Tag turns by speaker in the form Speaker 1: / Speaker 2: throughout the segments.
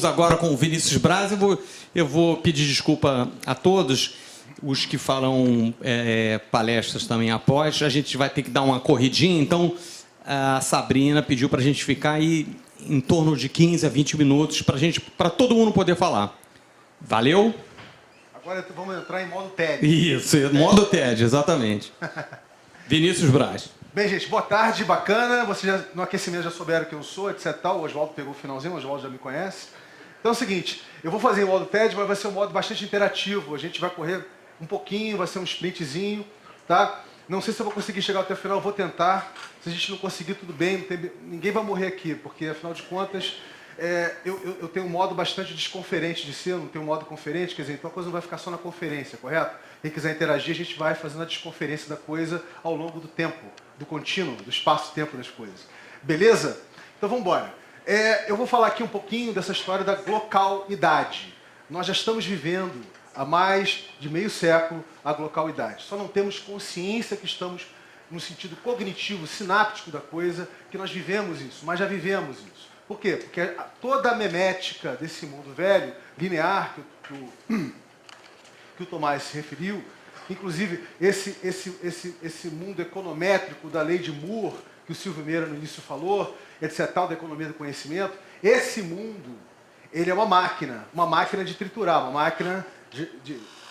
Speaker 1: Estamos agora com o Vinícius Braz. Eu vou pedir desculpa a todos, os que farão palestras também após. A gente vai ter que dar uma corridinha, então a Sabrina pediu para a gente ficar aí em torno de 15 a 20 minutos para todo mundo poder falar. Valeu?
Speaker 2: Agora vamos entrar em modo TED.
Speaker 1: Isso, modo TED, exatamente. Vinícius Braz.
Speaker 2: Bem, gente, boa tarde, bacana. Vocês já, no aquecimento já souberam quem eu sou, etc. O Oswaldo pegou o finalzinho, o Oswaldo já me conhece. Então é o seguinte, eu vou fazer em modo TED, mas vai ser um modo bastante interativo. A gente vai correr um pouquinho, vai ser um sprintzinho, tá? Não sei se eu vou conseguir chegar até o final, eu vou tentar. Se a gente não conseguir, tudo bem, ninguém vai morrer aqui, porque afinal de contas, eu tenho um modo bastante desconferente de ser, eu não tenho um modo conferente, quer dizer, então a coisa não vai ficar só na conferência, correto? Quem quiser interagir, a gente vai fazendo a desconferência da coisa ao longo do tempo, do contínuo, do espaço-tempo das coisas. Beleza? Então vamos embora. Eu vou falar aqui um pouquinho dessa história da glocalidade. Nós já estamos vivendo há mais de meio século a glocalidade. Só não temos consciência que estamos no sentido cognitivo, sináptico da coisa, que nós vivemos isso, mas já vivemos isso. Por quê? Porque toda a memética desse mundo velho, linear, que o Tomás se referiu, inclusive esse mundo econométrico da lei de Moore, que o Silvio Meira no início falou, etc., tal da economia do conhecimento, esse mundo, ele é uma máquina de triturar, uma máquina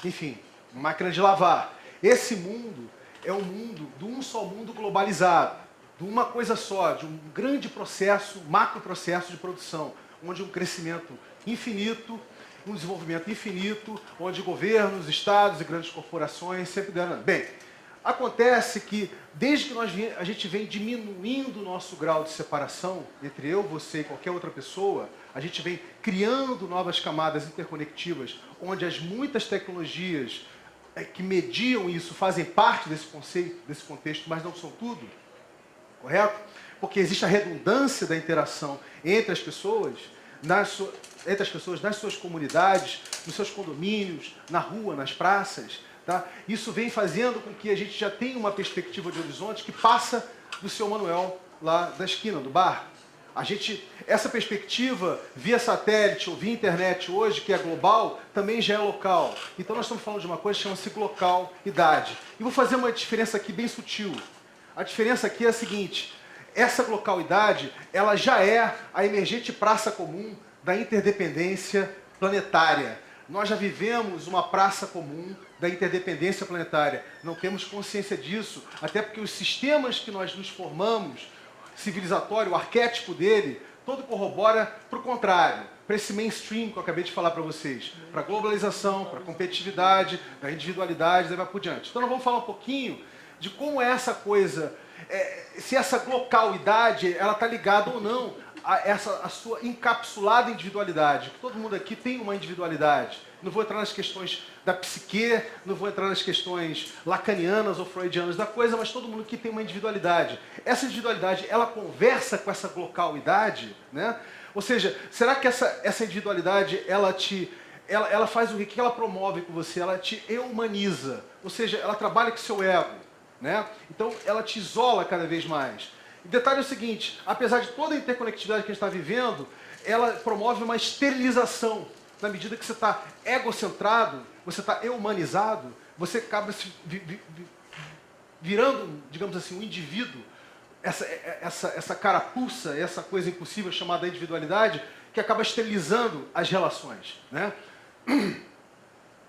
Speaker 2: enfim, uma máquina de lavar. Esse mundo é um mundo de um só mundo globalizado, de uma coisa só, de um grande processo, macro processo de produção, onde um crescimento infinito, um desenvolvimento infinito, onde governos, estados e grandes corporações sempre deram... Bem, acontece que, desde que a gente vem diminuindo o nosso grau de separação entre eu, você e qualquer outra pessoa, a gente vem criando novas camadas interconectivas, onde as muitas tecnologias que mediam isso fazem parte desse conceito, desse contexto, mas não são tudo, correto? Porque existe a redundância da interação entre as pessoas, nas suas comunidades, nos seus condomínios, na rua, nas praças. Tá? Isso vem fazendo com que a gente já tenha uma perspectiva de horizonte que passa do seu Manuel lá da esquina, do bar. Essa perspectiva via satélite ou via internet hoje, que é global, também já é local. Então nós estamos falando de uma coisa que chama-se glocalidade. E vou fazer uma diferença aqui bem sutil. A diferença aqui é a seguinte: essa glocalidade, ela já é a emergente praça comum da interdependência planetária. Nós já vivemos uma praça comum da interdependência planetária. Não temos consciência disso, até porque os sistemas que nós nos formamos, civilizatório, o arquétipo dele, todo corrobora para o contrário, para esse mainstream que eu acabei de falar para vocês, para a globalização, para a competitividade, para a individualidade, daí vai por diante. Então nós vamos falar um pouquinho de como é essa coisa, se essa glocalidade ela está ligada ou não a sua encapsulada individualidade. Todo mundo aqui tem uma individualidade. Não vou entrar nas questões da psique, não vou entrar nas questões lacanianas ou freudianas da coisa, mas todo mundo aqui tem uma individualidade. Essa individualidade, ela conversa com essa glocalidade, né? Ou seja, será que essa individualidade, ela faz o quê? O que ela promove com você? Ela te humaniza, ou seja, ela trabalha com o seu ego, né? Então, ela te isola cada vez mais. O detalhe é o seguinte, apesar de toda a interconectividade que a gente está vivendo, ela promove uma esterilização. Na medida que você está egocentrado, você está humanizado, você acaba se virando, digamos assim, um indivíduo, essa carapuça, essa coisa impossível chamada individualidade, que acaba esterilizando as relações, né?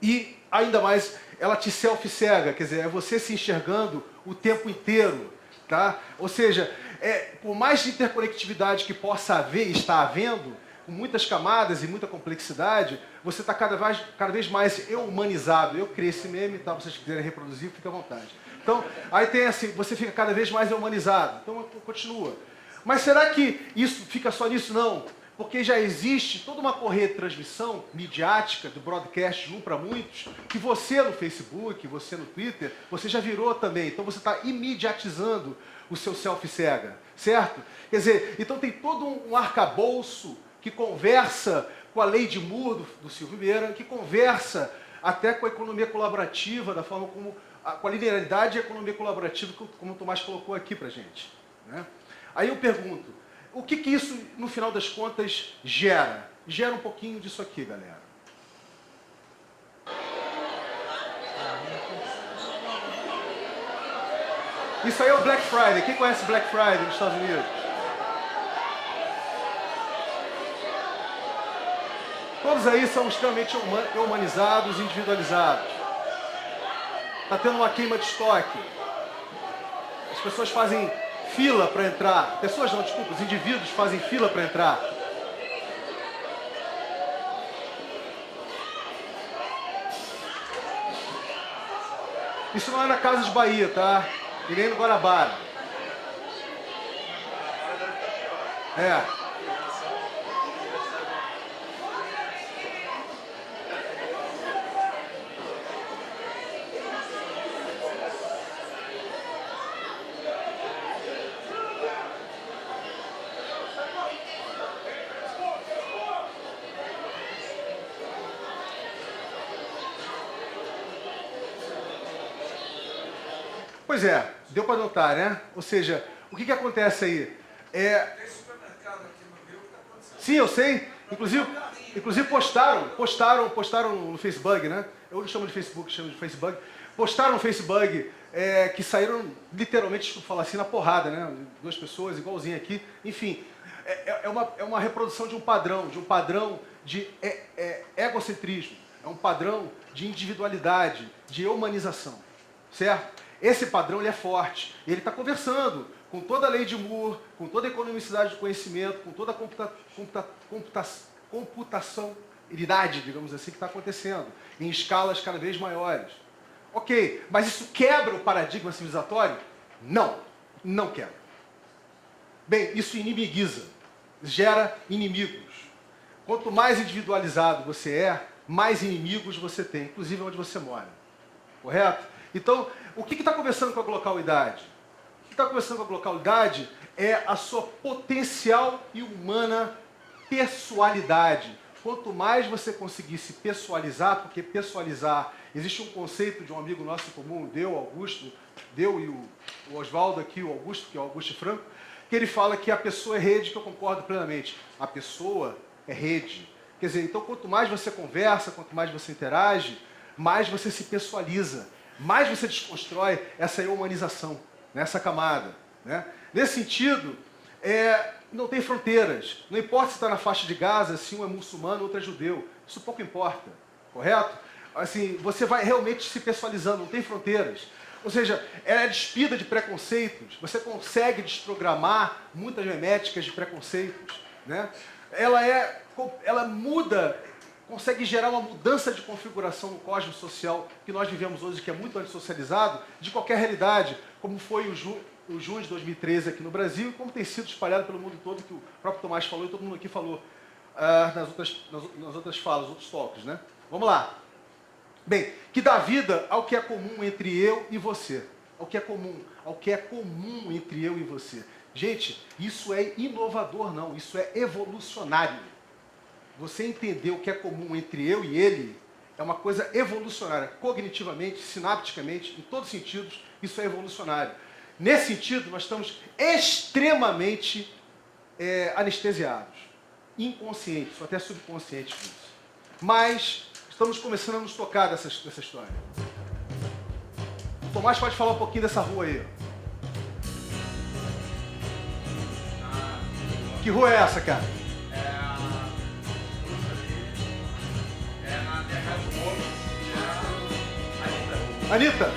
Speaker 2: E, ainda mais, ela te self-cega, quer dizer, é você se enxergando o tempo inteiro. Tá? Ou seja, por mais interconectividade que possa haver e está havendo, com muitas camadas e muita complexidade, você está cada vez mais humanizado. Eu criei esse meme, tá? Se vocês quiserem reproduzir, fica à vontade. Então, aí tem assim, você fica cada vez mais humanizado. Então, continua. Mas será que isso fica só nisso? Não. Porque já existe toda uma correia de transmissão midiática, do broadcast de um para muitos, que você no Facebook, você no Twitter, você já virou também. Então você está imediatizando o seu self-cega, certo? Quer dizer, então tem todo um arcabouço que conversa com a lei de Moore do Silvio Meira, que conversa até com a economia colaborativa, da forma como, com a linearidade e a economia colaborativa, como o Tomás colocou aqui para a gente, né? Aí eu pergunto, o que isso, no final das contas, gera? gera um pouquinho disso aqui, galera. Isso aí é o Black Friday. Quem conhece Black Friday nos Estados Unidos? Todos aí são extremamente humanizados e individualizados. Está tendo uma queima de estoque. As pessoas fazem fila para entrar. Pessoas não, desculpa, os indivíduos fazem fila para entrar. Isso não é na Casa de Bahia, tá? E nem no Guarabara. É. Pois é, deu para notar, né? Ou seja, o que acontece aí? Tem supermercado aqui no Rio que está acontecendo. Sim, eu sei. Inclusive postaram no Facebook, né? Eu não chamo de Facebook, chamo de Facebook. Postaram no Facebook que saíram literalmente, desculpa falar assim, na porrada, né? Duas pessoas, igualzinho aqui. Enfim, é uma reprodução de um padrão de egocentrismo. É um padrão de individualidade, de humanização, certo? Esse padrão ele é forte. Ele está conversando com toda a lei de Moore, com toda a economicidade do conhecimento, com toda a computacionalidade, digamos assim, que está acontecendo, em escalas cada vez maiores. Ok, mas isso quebra o paradigma civilizatório? Não, não quebra. Bem, isso inimiguiza, gera inimigos. Quanto mais individualizado você é, mais inimigos você tem, inclusive onde você mora. Correto? Então, o que está conversando com a glocalidade? O que está conversando com a glocalidade é a sua potencial e humana pessoalidade. Quanto mais você conseguir se pessoalizar, porque pessoalizar, existe um conceito de um amigo nosso em comum, Deu e o Oswaldo aqui, o Augusto, que é o Augusto Franco, que ele fala que a pessoa é rede, que eu concordo plenamente. A pessoa é rede. Quer dizer, então quanto mais você conversa, quanto mais você interage, mais você se pessoaliza. Mais você desconstrói essa humanização, nessa camada. Né? Nesse sentido, não tem fronteiras. Não importa se está na faixa de Gaza, se um é muçulmano, outro é judeu. Isso pouco importa, correto? Assim, você vai realmente se pessoalizando, não tem fronteiras. Ou seja, ela é despida de preconceitos. Você consegue desprogramar muitas meméticas de preconceitos. Né? Ela muda, consegue gerar uma mudança de configuração no cosmos social que nós vivemos hoje, que é muito antissocializado, de qualquer realidade, como foi o junho de 2013 aqui no Brasil, e como tem sido espalhado pelo mundo todo, que o próprio Tomás falou e todo mundo aqui falou nas outras falas, outros toques. Né? Vamos lá. Bem, que dá vida ao que é comum entre eu e você. Ao que é comum entre eu e você. Gente, isso é inovador não, isso é evolucionário. Você entender o que é comum entre eu e ele é uma coisa evolucionária. Cognitivamente, sinapticamente, em todos os sentidos, isso é evolucionário. Nesse sentido, nós estamos extremamente anestesiados, inconscientes, ou até subconscientes disso. Mas estamos começando a nos tocar dessa história. O Tomás pode falar um pouquinho dessa rua aí. Que rua é essa, cara?
Speaker 3: Na Terra do Moço,
Speaker 2: Anitta?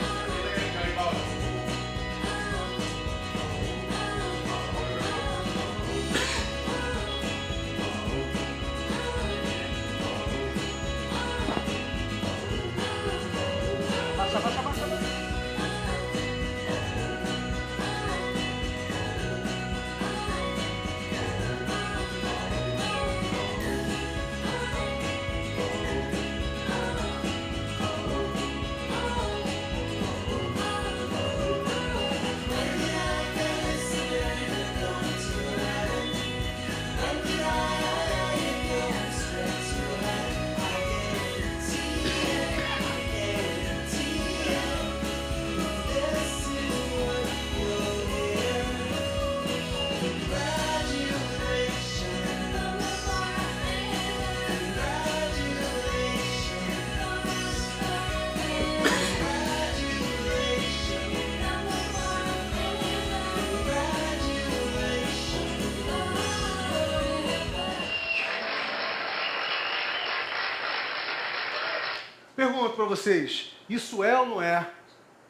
Speaker 2: pergunto para vocês, isso é ou não é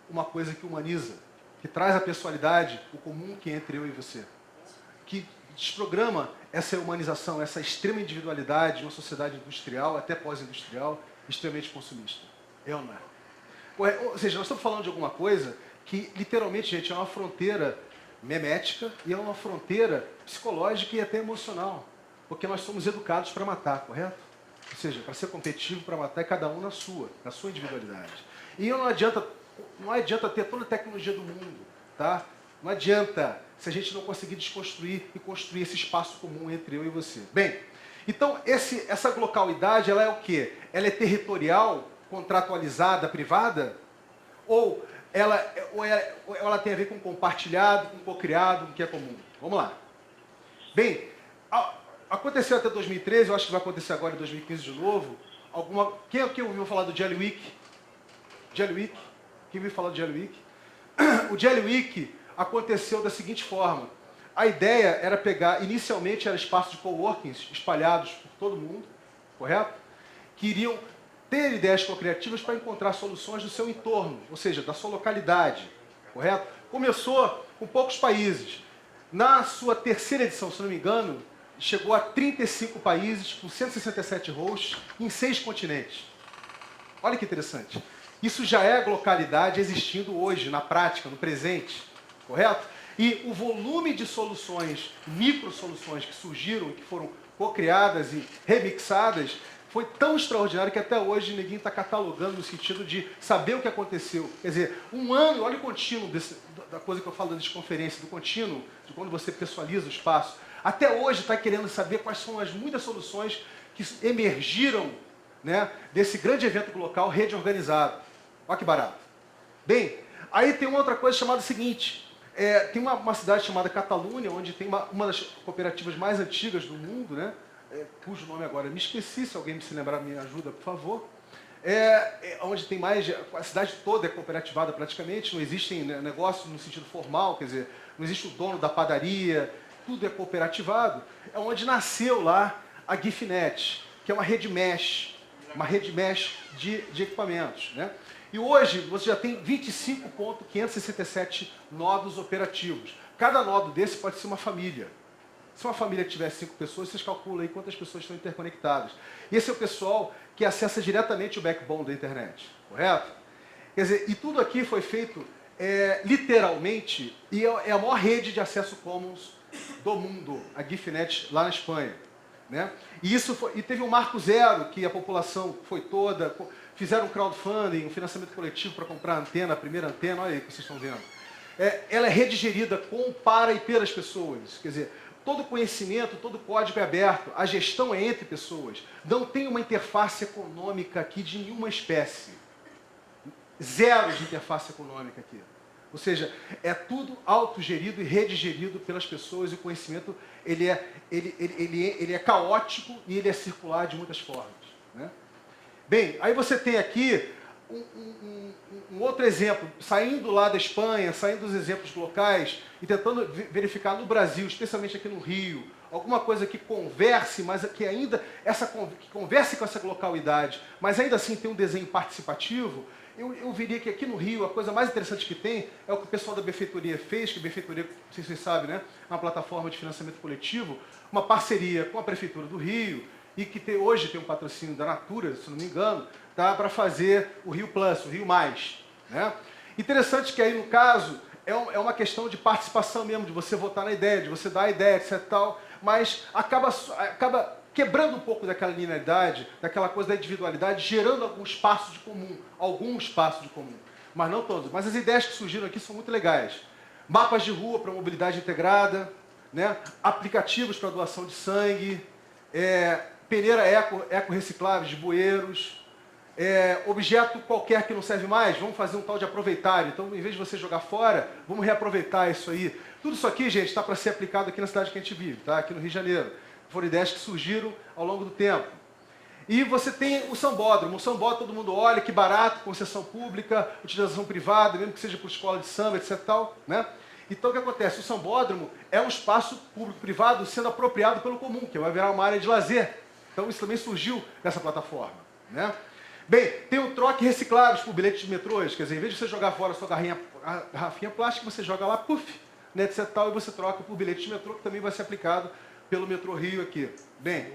Speaker 2: uma coisa que humaniza, que traz a pessoalidade, o comum que é entre eu e você? Que desprograma essa humanização, essa extrema individualidade de uma sociedade industrial, até pós-industrial, extremamente consumista. É ou não é? Ou seja, nós estamos falando de alguma coisa que, literalmente, gente, é uma fronteira memética e é uma fronteira psicológica e até emocional. Porque nós somos educados para matar, correto? Ou seja, para ser competitivo, para matar, é cada um na sua individualidade. E não adianta ter toda a tecnologia do mundo, tá? Não adianta se a gente não conseguir desconstruir e construir esse espaço comum entre eu e você. Bem, então essa localidade, ela é o quê? Ela é territorial, contratualizada, privada? Ou ela tem a ver com compartilhado, com cocriado, com o que é comum? Vamos lá. Bem, aconteceu até 2013, eu acho que vai acontecer agora em 2015 de novo. Quem ouviu falar do Jelly Week? Jelly Week? Quem ouviu falar do Jelly Week? O Jelly Week aconteceu da seguinte forma. A ideia era pegar, inicialmente era espaço de coworkings espalhados por todo mundo, correto? Que iriam ter ideias cocriativas para encontrar soluções do seu entorno, ou seja, da sua localidade, correto? Começou com poucos países. Na sua terceira edição, se não me engano, chegou a 35 países, com 167 hosts, em 6 continentes. Olha que interessante. Isso já é localidade existindo hoje, na prática, no presente, correto? E o volume de soluções, micro-soluções que surgiram, que foram co-criadas e remixadas, foi tão extraordinário que até hoje ninguém está catalogando no sentido de saber o que aconteceu. Quer dizer, um ano, olha o contínuo da coisa que eu falo de conferência, do contínuo, de quando você pessoaliza o espaço. Até hoje está querendo saber quais são as muitas soluções que emergiram, né, desse grande evento local, rede organizada. Olha que barato. Bem, aí tem uma outra coisa chamada seguinte, tem uma cidade chamada Catalunha, onde tem uma das cooperativas mais antigas do mundo, né, cujo nome agora me esqueci, se alguém se lembrar me ajuda, por favor. Onde tem mais, a cidade toda é cooperativada praticamente, não existem negócios no sentido formal, quer dizer, não existe o dono da padaria, tudo é cooperativado. É onde nasceu lá a GIFNet, que é uma rede mesh de equipamentos, né? E hoje você já tem 25.567 nodos operativos. Cada nodo desse pode ser uma família. Se uma família tiver 5 pessoas, vocês calculam aí quantas pessoas estão interconectadas. E esse é o pessoal que acessa diretamente o backbone da internet, correto? Quer dizer, e tudo aqui foi feito literalmente, e é a maior rede de acesso commons do mundo, a GIFNet lá na Espanha, né? E teve um marco zero, que a população foi toda, fizeram um crowdfunding, um financiamento coletivo para comprar a antena, a primeira antena, olha aí o que vocês estão vendo. Ela é rede gerida com, para e pelas pessoas, quer dizer, todo conhecimento, todo código é aberto, a gestão é entre pessoas. Não tem uma interface econômica aqui de nenhuma espécie. Zero de interface econômica aqui. Ou seja, é tudo autogerido e redigerido pelas pessoas e o conhecimento ele é caótico e ele é circular de muitas formas, né? Bem, aí você tem aqui um outro exemplo, saindo lá da Espanha, saindo dos exemplos locais e tentando verificar no Brasil, especialmente aqui no Rio, alguma coisa que converse, mas que ainda que converse com essa localidade, mas ainda assim tem um desenho participativo. Eu diria que aqui no Rio a coisa mais interessante que tem é o que o pessoal da Benfeitoria fez, que a Benfeitoria, não sei se vocês sabem, né, é uma plataforma de financiamento coletivo, uma parceria com a Prefeitura do Rio, e que hoje tem um patrocínio da Natura, se não me engano, tá, para fazer o Rio Plus, o Rio Mais, né? Interessante que aí, no caso, é uma questão de participação mesmo, de você votar na ideia, de você dar a ideia, etc. Tal, mas acaba quebrando um pouco daquela linearidade, daquela coisa da individualidade, gerando algum espaço de comum, mas não todos. Mas as ideias que surgiram aqui são muito legais. Mapas de rua para mobilidade integrada, né? Aplicativos para doação de sangue, peneira eco-recicláveis de bueiros, objeto qualquer que não serve mais, vamos fazer um tal de aproveitar. Então, em vez de você jogar fora, vamos reaproveitar isso aí. Tudo isso aqui, gente, está para ser aplicado aqui na cidade que a gente vive, tá? Aqui no Rio de Janeiro. Foram ideias que surgiram ao longo do tempo. E você tem o sambódromo. O sambódromo todo mundo olha, que barato, concessão pública, utilização privada, mesmo que seja por escola de samba, etc. Tal, né? Então, o que acontece? O sambódromo é um espaço público-privado sendo apropriado pelo comum, que vai virar uma área de lazer. Então, isso também surgiu nessa plataforma, né? Bem, tem o troque recicláveis por bilhetes de metrôs, quer dizer, em vez de você jogar fora a sua garrafinha plástica, você joga lá, puf, né, etc. Tal, e você troca por bilhete de metrô, que também vai ser aplicado pelo Metrô Rio aqui. Bem,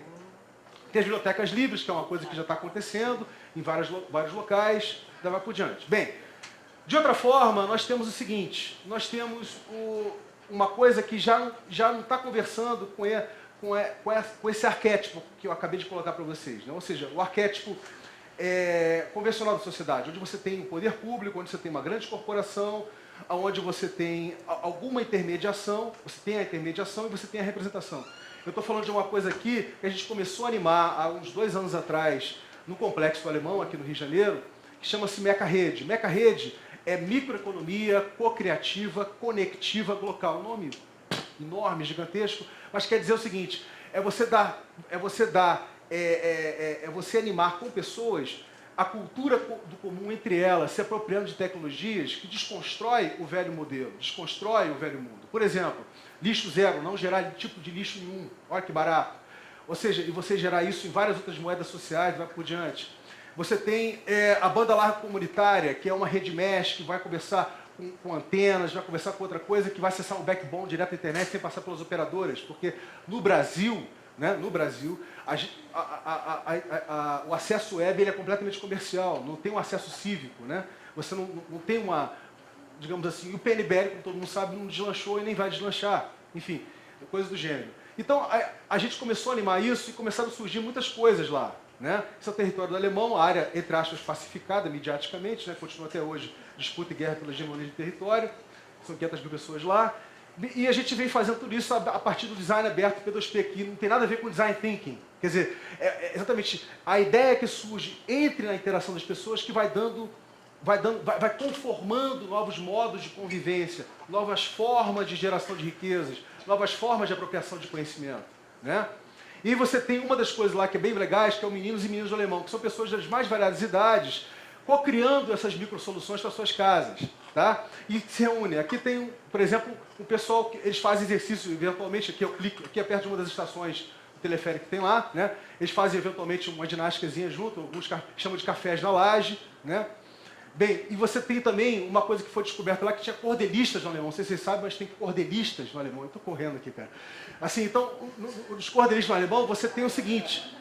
Speaker 2: tem as bibliotecas livres, que é uma coisa que já está acontecendo em vários locais, daí vai por diante. Bem, de outra forma, nós temos o seguinte, nós temos uma coisa que já não está conversando com esse arquétipo que eu acabei de colocar para vocês, né? Ou seja, o arquétipo convencional da sociedade, onde você tem um poder público, onde você tem uma grande corporação, onde você tem alguma intermediação, você tem a intermediação e você tem a representação. Eu estou falando de uma coisa aqui que a gente começou a animar há uns 2 anos atrás, no Complexo Alemão, aqui no Rio de Janeiro, que chama-se Meca-Rede. Meca-Rede é microeconomia co-criativa, conectiva, local. Um nome enorme, gigantesco, mas quer dizer o seguinte, é você animar com pessoas a cultura do comum entre elas, se apropriando de tecnologias que desconstrói o velho modelo, desconstrói o velho mundo. Por exemplo, lixo zero, não gerar tipo de lixo nenhum. Olha que barato. Ou seja, e você gerar isso em várias outras moedas sociais, vai por diante. Você tem a banda larga comunitária, que é uma rede mesh, que vai conversar com antenas, vai conversar com outra coisa, que vai acessar o backbone direto da internet sem passar pelas operadoras. Porque no Brasil, né, o acesso web ele é completamente comercial, não tem um acesso cívico. Né? Você não tem uma, digamos assim, o PNBL, como todo mundo sabe, não deslanchou e nem vai deslanchar. Enfim, coisa do gênero. Então, a gente começou a animar isso e começaram a surgir muitas coisas lá. Né? Esse é o território do alemão, a área, entre aspas, pacificada mediaticamente, né? Continua até hoje disputa e guerra pela hegemonia de território, são 500 mil pessoas lá. E a gente vem fazendo tudo isso a partir do design aberto P2P, que não tem nada a ver com design thinking. Quer dizer, exatamente a ideia que surge entre a interação das pessoas que vai conformando novos modos de convivência, novas formas de geração de riquezas, novas formas de apropriação de conhecimento. Né? E você tem uma das coisas lá que é bem legais, que é o Meninos e Meninas do Alemão, que são pessoas das mais variadas idades, co-criando essas microsoluções para suas casas. Tá? E se reúnem. Aqui tem, por exemplo, um pessoal que eles fazem exercício, eventualmente, aqui eu clico, aqui é perto de uma das estações do teleférico que tem lá, né? Eles fazem eventualmente uma ginásticazinha junto, alguns chamam de cafés na laje. Né? Bem, e você tem também uma coisa que foi descoberta lá, que tinha cordelistas no alemão. Não sei se vocês sabem, mas tem cordelistas no alemão. Eu estou correndo aqui, cara. Assim, então, nos cordelistas no alemão, você tem o seguinte.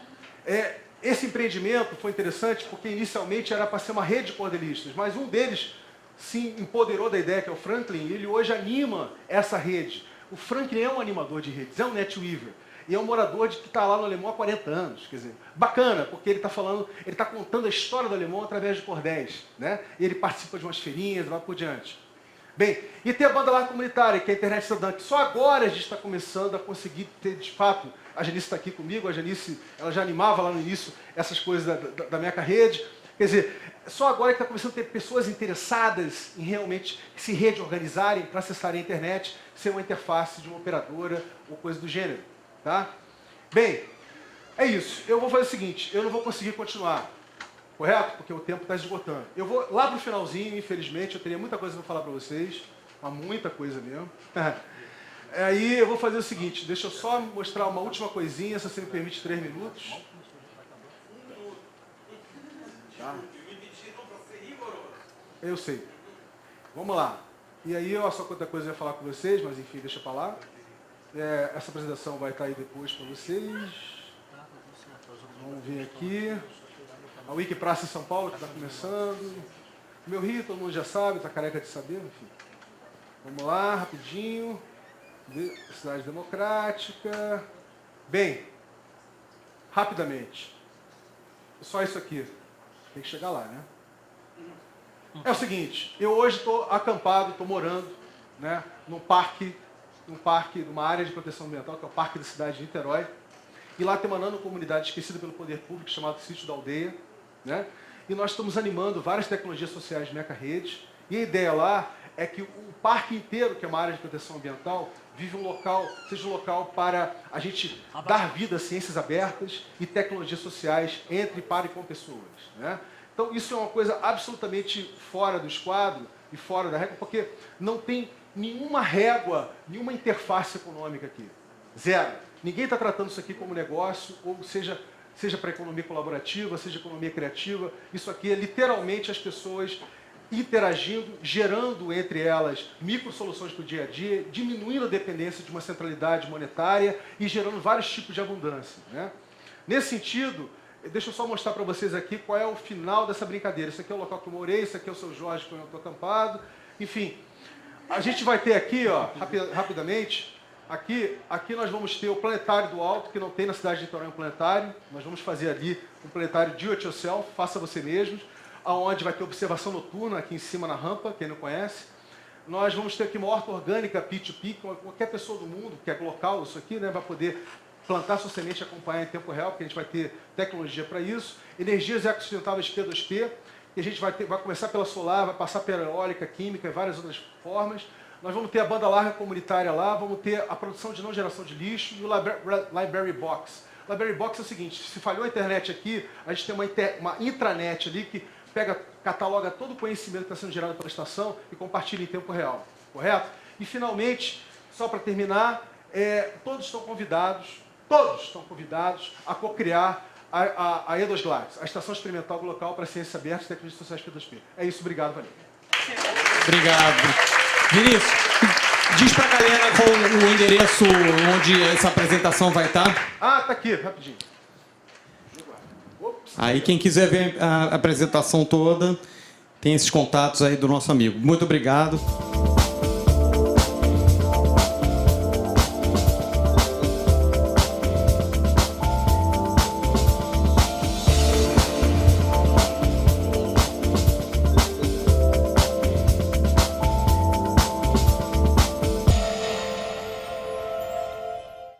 Speaker 2: Esse empreendimento foi interessante porque inicialmente era para ser uma rede de cordelistas, mas um deles se empoderou da ideia, que é o Franklin, e ele hoje anima essa rede. O Franklin é um animador de redes, é um NetWeaver. E é um morador que está lá no alemão há 40 anos. Quer dizer, bacana, porque ele está contando a história do alemão através de cordéis. Né? E ele participa de umas feirinhas e vai por diante. Bem, e tem a banda larga comunitária, que é a Internet Cidadã, que só agora a gente está começando a conseguir ter, de fato, a Janice está aqui comigo, a Janice ela já animava lá no início essas coisas da Meca-Rede. Quer dizer, só agora que está começando a ter pessoas interessadas em realmente se rede organizarem para acessarem a internet, ser uma interface de uma operadora ou coisa do gênero. Tá? Bem, é isso. Eu vou fazer o seguinte, eu não vou conseguir continuar, correto? Porque o tempo está esgotando. Eu vou lá para o finalzinho, infelizmente, eu teria muita coisa para falar para vocês, mas muita coisa mesmo. Aí eu vou fazer o seguinte, deixa eu só mostrar uma última coisinha, se você me permite 3 minutos. Tá? Eu sei. Vamos lá. E aí eu só quanta coisa eu ia falar com vocês, mas enfim, deixa para lá. Essa apresentação vai estar aí depois para vocês. Vamos ver aqui. A Wiki Praça em São Paulo, que está começando. Meu Rio, todo mundo já sabe, está careca de saber, enfim. Vamos lá, rapidinho. Cidade Democrática. Bem, rapidamente. Só isso aqui. Tem que chegar lá, né? É o seguinte, eu hoje estou acampado, estou morando, né, num parque, numa área de proteção ambiental, que é o Parque da Cidade de Niterói. E lá tem uma nanocomunidade esquecida pelo poder público, chamado Sítio da Aldeia. Né? E nós estamos animando várias tecnologias sociais de Meca-Redes. E a ideia lá é que o parque inteiro, que é uma área de proteção ambiental, seja um local para a gente dar vida a ciências abertas e tecnologias sociais entre, para e com pessoas. Né? Então isso é uma coisa absolutamente fora do esquadro e fora da regra, porque não tem nenhuma régua, nenhuma interface econômica aqui. Zero. Ninguém está tratando isso aqui como negócio, ou seja, seja para economia colaborativa, seja economia criativa. Isso aqui é literalmente as pessoas interagindo, gerando entre elas micro-soluções para o dia a dia, diminuindo a dependência de uma centralidade monetária e gerando vários tipos de abundância, né? Nesse sentido, deixa eu só mostrar para vocês aqui qual é o final dessa brincadeira. Esse aqui é o local que eu morei, esse aqui é o seu Jorge, que eu estou acampado. Enfim, a gente vai ter aqui, ó, rapidamente, aqui nós vamos ter o planetário do alto, que não tem na cidade de Niterói um planetário. Nós vamos fazer ali um planetário do it yourself, faça você mesmos, aonde vai ter observação noturna aqui em cima na rampa, quem não conhece. Nós vamos ter aqui uma horta orgânica P2P, qualquer pessoa do mundo, que é local isso aqui, né, vai poder plantar sua semente e acompanhar em tempo real, porque a gente vai ter tecnologia para isso. Energias ecossustentáveis P2P, que a gente vai começar pela solar, vai passar pela eólica, química e várias outras formas. Nós vamos ter a banda larga comunitária lá, vamos ter a produção de não geração de lixo e o Library Box. O Library Box é o seguinte, se falhou a internet aqui, a gente tem uma intranet ali que cataloga todo o conhecimento que está sendo gerado pela estação e compartilha em tempo real, correto? E finalmente, só para terminar, todos estão convidados a co-criar a EDOSGLADS, a Estação Experimental Local para Ciências Abertas e Tecnologias Sociais P2P. É isso, obrigado, valeu.
Speaker 1: Obrigado. Vinícius, diz para a galera qual o endereço onde essa apresentação vai estar.
Speaker 2: Ah, tá aqui, rapidinho.
Speaker 1: Aí quem quiser ver a apresentação toda, tem esses contatos aí do nosso amigo. Muito obrigado.